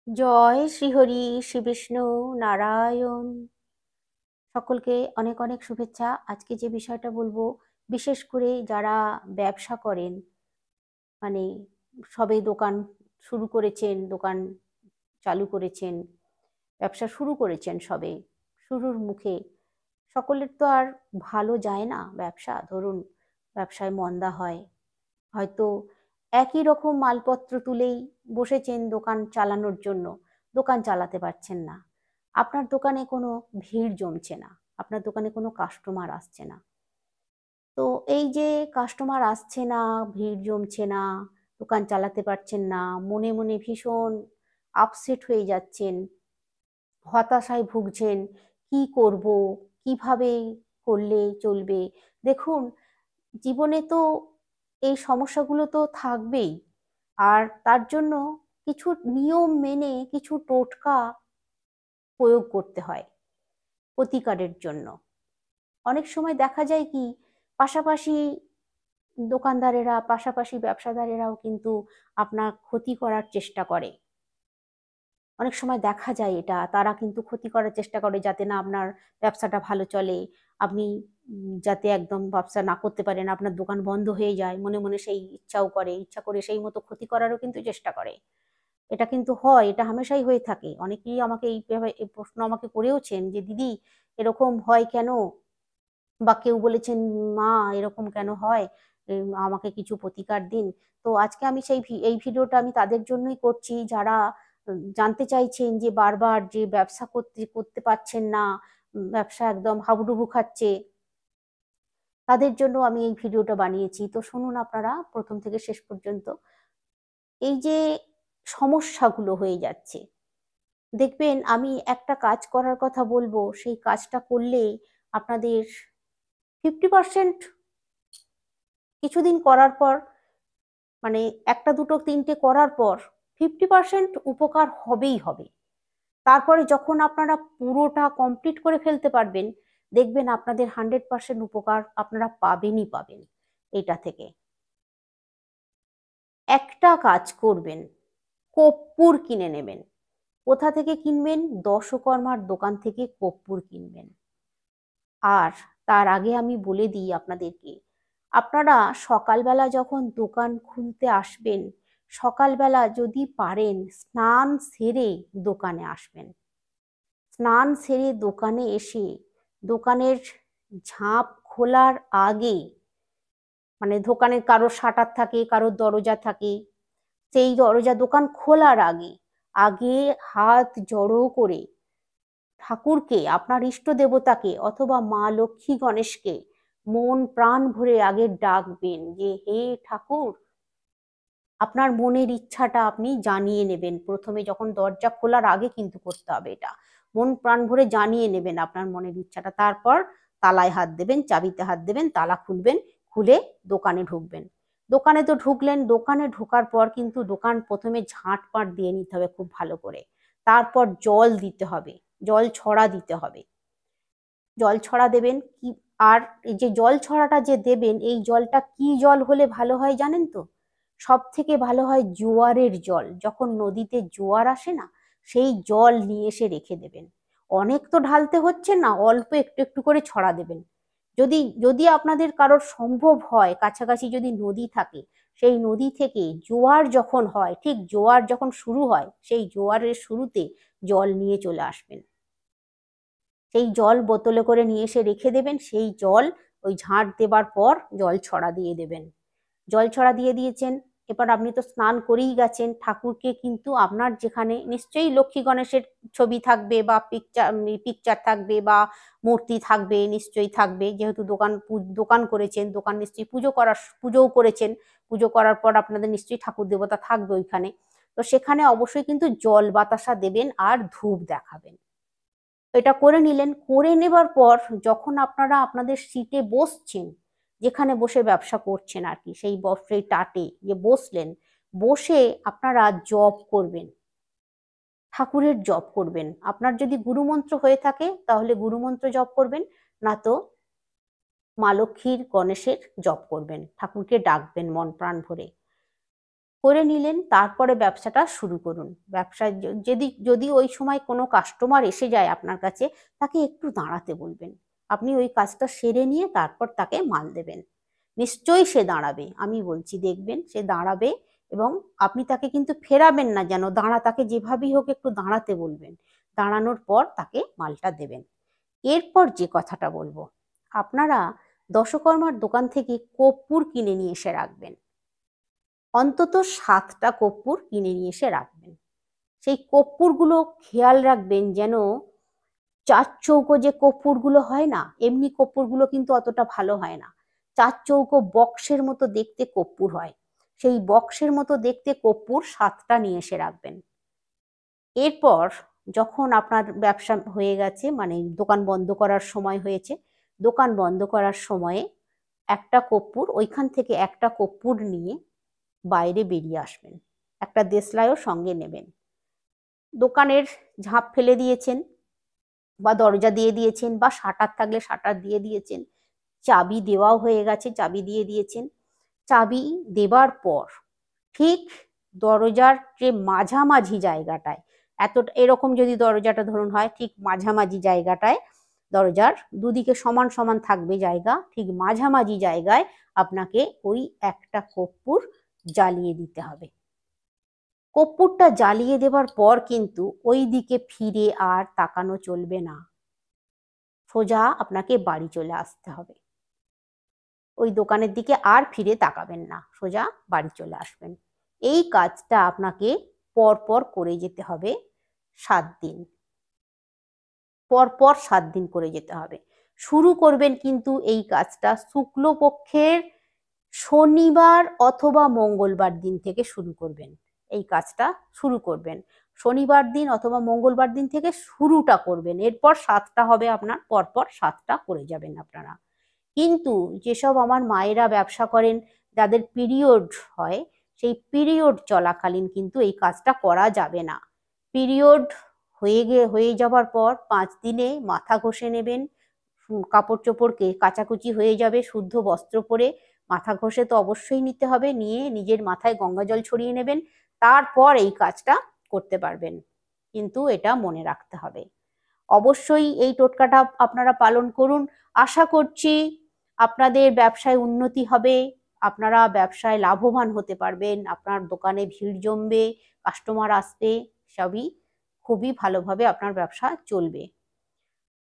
জয় শ্রীহরি, শ্রী বিষ্ণু নারায়ণ। সকলকে অনেক অনেক শুভেচ্ছা। আজকে যে বিষয়টা বলবো, বিশেষ করে যারা ব্যবসা করেন, মানে সবে দোকান শুরু করেছেন, দোকান চালু করেছেন, ব্যবসা শুরু করেছেন, সবে শুরুর মুখে, সকলের তো আর ভালো যায় না ব্যবসা। ধরুন ব্যবসায় মন্দা হয়, হয়তো একই রকম মালপত্র তুলেই বসেছেন দোকান চালানোর জন্য, দোকান চালাতে পারছেন না। আপনার দোকানে কোনো ভিড় জমছে না, আপনার দোকানে কোনো কাস্টমার আসছে না। তো এই যে কাস্টমার আসছে না, ভিড় জমছে না, দোকান চালাতে পারছেন না, মনে মনে ভীষণ আপসেট হয়ে যাচ্ছেন, হতাশায় ভুগছেন। কি করব, কিভাবে করলে চলবে? দেখুন, জীবনে তো এই সমস্যাগুলো তো থাকবেই। আর তার জন্য কিছু নিয়ম মেনে কিছু টোটকা প্রয়োগ করতে হয় প্রতিকারের জন্য। অনেক সময় দেখা যায় কি, পাশাপাশি দোকানদারেরা, পাশাপাশি ব্যবসাদারেরাও কিন্তু আপনার ক্ষতি করার চেষ্টা করে। অনেক সময় দেখা যায় এটা, তারা কিন্তু ক্ষতি করার চেষ্টা করে যাতে না আপনার ব্যবসাটা ভালো চলে, আপনি যাতে একদম ব্যবসা না করতে পারেন, আপনার দোকান বন্ধ হয়ে যায়। মনে মনে সেই ইচ্ছাও করে, ইচ্ছা করে সেই মতো ক্ষতি করারও কিন্তু চেষ্টা করে। এটা কিন্তু হয়, এটা হামেশাই হয়ে থাকে। অনেকেই আমাকে এই প্রশ্ন আমাকে করেওছেন যে দিদি এরকম হয় কেন, বা কেউ বলেছেন মা এরকম কেন হয়, আমাকে কিছু প্রতিকার দিন। তো আজকে আমি এই ভিডিওটা আমি তাদের জন্যই করছি, যারা জানতে চাইছেন যে বারবার যে ব্যবসা করতে করতে পারছেন না, ব্যবসা একদম হাবুডুবু খাচ্ছে, তাদের জন্য আমি এই ভিডিওটা বানিয়েছি। তো শুনুন আপনারা প্রথম থেকে শেষ পর্যন্ত। এই যে সমস্যাগুলো হয়ে যাচ্ছে, দেখবেন আমি একটা কাজ করার কথা বলবো, সেই কাজটা করলে আপনাদের 50% কিছুদিন করার পর, মানে একটা দুটো তিনটে করার পর 50% উপকার হবেই হবে। তারপরে যখন আপনারা পুরোটা কমপ্লিট করে ফেলতে পারবেন, দেখবেন আপনাদের 100% উপকার আপনারা পাবেনই পাবেন এটা থেকে। একটা কাজ করবেন, কর্পূর কিনে নেবেন। কোথা থেকে কিনবেন? দশকর্মার দোকান থেকে কর্পূর কিনবেন। আর তার আগে আমি বলে দিই আপনাদেরকে, আপনারা সকালবেলা যখন দোকান খুলতে আসবেন, সকালবেলা যদি পারেন স্নান সেরে দোকানে আসবেন। স্নান সেরে দোকানে এসে দোকানের ঝাঁপ খোলার আগে, মানে দোকানের কারোর শাটার থাকে, কারোর দরজা থাকে, সেই দরজা দোকান খোলার আগে আগে হাত জড়ো করে ঠাকুরকে, আপনার ইষ্ট দেবতাকে অথবা মা লক্ষ্মী গণেশকে মন প্রাণ ভরে আগে ডাকবেন যে হে ঠাকুর, আপনার মনের ইচ্ছাটা আপনি জানিয়ে নেবেন। প্রথমে যখন দরজা খোলার আগে কিন্তু করতে হবে এটা, মন প্রাণ ভরে জানিয়ে নেবেন আপনার মনের ইচ্ছাটা। তারপর তালায় হাত দেবেন, চাবিতে হাত দেবেন, তালা খুলবেন, খুলে দোকানে ঢুকবেন। দোকানে তো ঢুকলেন, দোকানে ঢোকার পর কিন্তু দোকান প্রথমে ঝাঁটপাট দিয়ে নিতে হবে খুব ভালো করে। তারপর জল দিতে হবে, জল ছড়া দিতে হবে। জল ছড়া দেবেন কি? আর এই যে জল ছড়াটা যে দেবেন, এই জলটা কি জল হলে ভালো হয় জানেন তো? সব থেকে ভালো হয় জোয়ারের জল। যখন নদীতে জোয়ার আসে না, সেই জল নিয়ে এসে রেখে দেবেন। অনেক তো ঢালতে হচ্ছে না, অল্প একটু একটু করে ছড়া দেবেন। যদি যদি আপনাদের কারোর সম্ভব হয়, কাছাকাছি যদি নদী থাকে, সেই নদী থেকে জোয়ার যখন হয়, ঠিক জোয়ার যখন শুরু হয়, সেই জোয়ারের শুরুতে জল নিয়ে চলে আসবেন। সেই জল বোতলে করে নিয়ে এসে রেখে দেবেন। সেই জল ওই ঝাঁট দেবার পর জল ছড়া দিয়ে দেবেন। জল ছড়া দিয়ে দিয়েছেন, এবার আপনি তো স্নান করেই গেছেন, ঠাকুরকে কিন্তু আপনার যেখানে নিশ্চয়ই লক্ষ্মী গণেশের ছবি থাকবে বা পিকচার পিকচার থাকবে বা মূর্তি থাকবে, নিশ্চয়ই থাকবে, যেহেতু দোকান করেছেন, দোকান নিশ্চয়ই পুজোও করেছেন। পুজো করার পর আপনাদের নিশ্চয়ই ঠাকুর দেবতা থাকবে ওইখানে। তো সেখানে অবশ্যই কিন্তু জল বাতাসা দেবেন আর ধূপ দেখাবেন। এটা করে নিলেন। করে নেবার পর যখন আপনারা আপনাদের সিটে বসছেন, যেখানে বসে ব্যবসা করছেন আর কি, সেই টাটে যে বসলেন, বসে আপনারা জপ করবেন, ঠাকুরের জপ করবেন। আপনার যদি গুরুমন্ত্র হয়ে থাকে তাহলে গুরুমন্ত্র জপ করবেন, না তো মা লক্ষ্মীর গণেশের জপ করবেন, ঠাকুরকে ডাকবেন মন প্রাণ ভরে। করে নিলেন, তারপরে ব্যবসাটা শুরু করুন। ব্যবসায় যদি যদি ওই সময় কোনো কাস্টমার এসে যায় আপনার কাছে, তাকে একটু দাঁড়াতে বলবেন। আপনি ওই কাজটা সেরে নিয়ে তারপর তাকে মাল দেবেন। নিশ্চয়ই সে দাঁড়াবে, আমি বলছি, দেখবেন সে দাঁড়াবে। এবং আপনি তাকে কিন্তু ফেরাবেন না, যেন তাকে যেভাবেই হোক একটু দাঁড়াতে বলবেন। দাঁড়ানোর পর তাকে মালটা দেবেন। এরপর যে কথাটা বলবো, আপনারা দশকর্মার দোকান থেকে কর্পূর কিনে নিয়ে এসে রাখবেন। অন্তত 7টা কর্পূর কিনে নিয়ে এসে রাখবেন। সেই কর্পূরগুলো খেয়াল রাখবেন যেন 4 চৌকো যে কর্পূরগুলো হয় না, এমনি কর্পূরগুলো কিন্তু অতটা ভালো হয় না। 4 চৌকো বক্সের মতো দেখতে কর্পূর হয়। সেই বক্সের মতো দেখতে কর্পূর 7টা নিয়ে এসে রাখবেন। এরপর যখন আপনার ব্যবসা হয়ে গেছে, মানে দোকান বন্ধ করার সময় হয়েছে, দোকান বন্ধ করার সময়ে একটা কর্পূর, ওইখান থেকে একটা কর্পূর নিয়ে বাইরে বেরিয়ে আসবেন। একটা দেশলাইও সঙ্গে নেবেন। দোকানের ঝাঁপ ফেলে দিয়েছেন বা দরজা দিয়ে দিয়েছেন বা শাটার থাকলে শাটার দিয়ে দিয়েছেন, চাবি দেওয়াও হয়ে গেছে, চাবি দিয়ে দিয়েছেন। চাবি দেবার পর ঠিক দরজার যে মাঝামাঝি জায়গাটায়, এরকম যদি দরজাটা ধরুন হয়, ঠিক মাঝামাঝি জায়গাটায়, দরজার দুদিকে সমান সমান থাকবে জায়গা, ঠিক মাঝামাঝি জায়গায় আপনাকে ওই একটা কর্পূর জ্বালিয়ে দিতে হবে। কর্পূরটা জ্বালিয়ে দেবার পর কিন্তু ওই দিকে ফিরে আর তাকানো চলবে না। সোজা আপনাকে বাড়ি চলে আসতে হবে। ওই দোকানের দিকে আর ফিরে তাকাবেন না, সোজা বাড়ি চলে আসবেন। এই কাজটা আপনাকে পরপর করে যেতে হবে 7 দিন। পরপর 7 দিন করে যেতে হবে। শুরু করবেন কিন্তু এই কাজটা শুক্লপক্ষের শনিবার অথবা মঙ্গলবার দিন থেকে শুরু করবেন। এই কাজটা শুরু করবেন শনিবার দিন অথবা মঙ্গলবার দিন থেকে শুরুটা করবেন। এরপর 7টা হবে আপনার, পরপর 7টা করে যাবেন আপনারা। কিন্তু যেসব আমার মায়েরা ব্যবসা করেন, যাদের পিরিয়ড হয়, সেই পিরিয়ড চলাকালীন কিন্তু এই কাজটা করা যাবে না। পিরিয়ড হয়ে যাবার পর 5 দিনে মাথা ঘষে নেবেন। কাপড় চোপড়কে কাচাকুচি হয়ে যাবে, শুদ্ধ বস্ত্র পরে মাথা ঘষে তো অবশ্যই নিতে হবে, নিয়ে নিজের মাথায় গঙ্গা জল ছড়িয়ে নেবেন। তারপর এই কাজটা করতে পারবেন। কিন্তু এটা মনে রাখতে হবে। অবশ্যই এই টোটকাটা আপনারা পালন করুন। আশা করছি আপনাদের ব্যবসায় উন্নতি হবে, আপনারা ব্যবসায় লাভবান হতে পারবেন, আপনার দোকানে ভিড় জমবে, কাস্টমার আসবে, সবই খুবই ভালোভাবে আপনার ব্যবসা চলবে।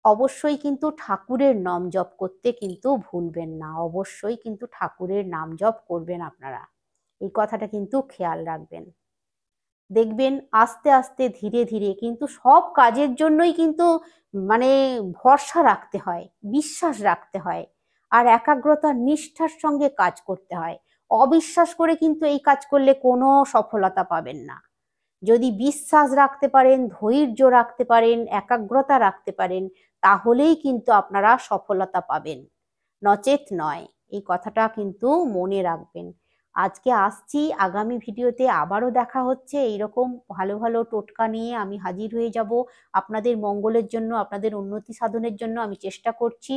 অবশ্যই কিন্তু ঠাকুরের নাম জপ করতে কিন্তু ভুলবেন না। অবশ্যই কিন্তু ঠাকুরের নাম জপ করবেন আপনারা, এই কথাটা কিন্তু খেয়াল রাখবেন। দেখবেন আস্তে আস্তে ধীরে ধীরে কিন্তু সব কাজের জন্যই কিন্তু মানে ভরসা রাখতে হয়, বিশ্বাস রাখতে হয়, আর একাগ্রতা নিষ্ঠার সঙ্গে কাজ করতে হয়। অবিশ্বাস করে কিন্তু এই কাজ করলে কোনো সফলতা পাবেন না। যদি বিশ্বাস রাখতে পারেন, ধৈর্য রাখতে পারেন, একাগ্রতা রাখতে পারেন, তাহলেই কিন্তু আপনারা সফলতা পাবেন, নচেত নয়। এই কথাটা কিন্তু মনে রাখবেন। আজকে আসছি, আগামী ভিডিওতে আবারও দেখা হচ্ছে। এইরকম ভালো ভালো টোটকা নিয়ে আমি হাজির হয়ে যাব। আপনাদের মঙ্গলের জন্য, আপনাদের উন্নতি সাধনের জন্য আমি চেষ্টা করছি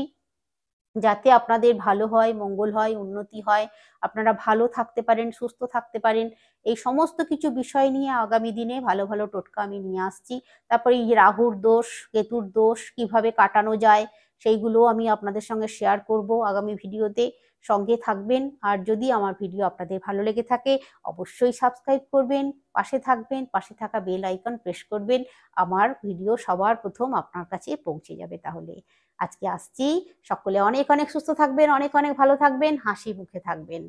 যাতে আপনাদের ভালো হয়, মঙ্গল হয়, উন্নতি হয়, আপনারা ভালো থাকতে পারেন, সুস্থ থাকতে পারেন। এই সমস্ত কিছু বিষয় নিয়ে আগামী দিনে ভালো ভালো টোটকা আমি নিয়ে আসছি। তারপরে এই রাহুর দোষ, কেতুর দোষ কিভাবে কাটানো যায়, সেইগুলো আমি আপনাদের সঙ্গে শেয়ার করব আগামী ভিডিওতে। সঙ্গে থাকবেন। আর যদি আমার ভিডিও আপনাদের ভালো লেগে থাকে, অবশ্যই সাবস্ক্রাইব করবেন, পাশে থাকবেন, পাশে থাকা বেল আইকন প্রেস করবেন। আমার ভিডিও সবার প্রথম আপনার কাছে পৌঁছে যাবে। তাহলে আজকে আসছি। সকলে অনেক অনেক সুস্থ থাকবেন, অনেক অনেক ভালো থাকবেন, হাসি মুখে থাকবেন।